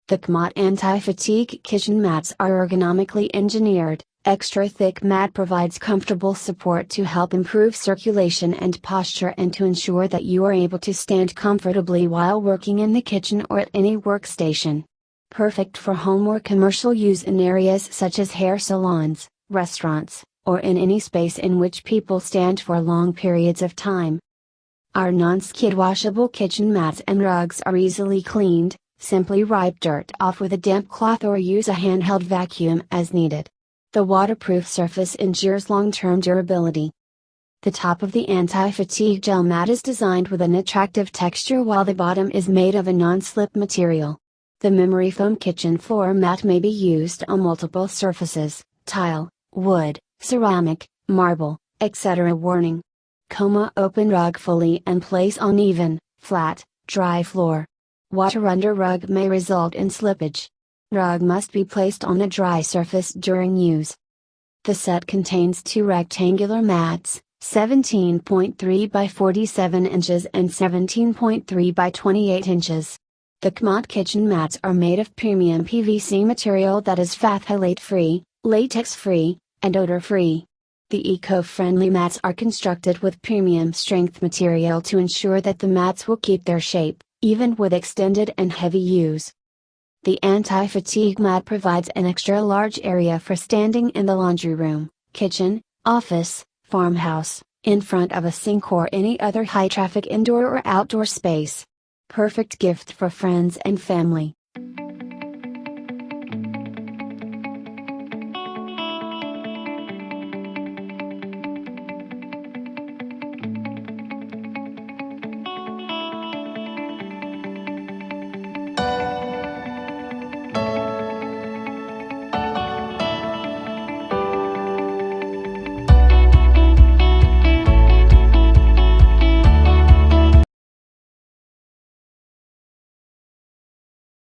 The KMAT anti-fatigue kitchen mats are ergonomically engineered. Extra thick mat provides comfortable support to help improve circulation and posture and to ensure that you are able to stand comfortably while working in the kitchen or at any workstation. Perfect for home or commercial use in areas such as hair salons, restaurants, or in any space in which people stand for long periods of time. Our non-skid washable kitchen mats and rugs are easily cleaned. Simply wipe dirt off with a damp cloth or use a handheld vacuum as needed. The waterproof surface ensures long-term durability. The top of the anti-fatigue gel mat is designed with an attractive texture while the bottom is made of a non-slip material. The memory foam kitchen floor mat may be used on multiple surfaces: tile, wood, ceramic, marble, etc. Warning: KMAT open rug fully and place on even, flat, dry floor. Water under rug may result in slippage. Rug must be placed on a dry surface during use. The set contains two rectangular mats, 17.3 by 47 inches and 17.3 by 28 inches. The KMAT kitchen mats are made of premium PVC material that is phthalate-free, latex-free, and odor-free. The eco-friendly mats are constructed with premium strength material to ensure that the mats will keep their shape, even with extended and heavy use. The anti-fatigue mat provides an extra large area for standing in the laundry room, kitchen, office, farmhouse, in front of a sink or any other high-traffic indoor or outdoor space. Perfect gift for friends and family.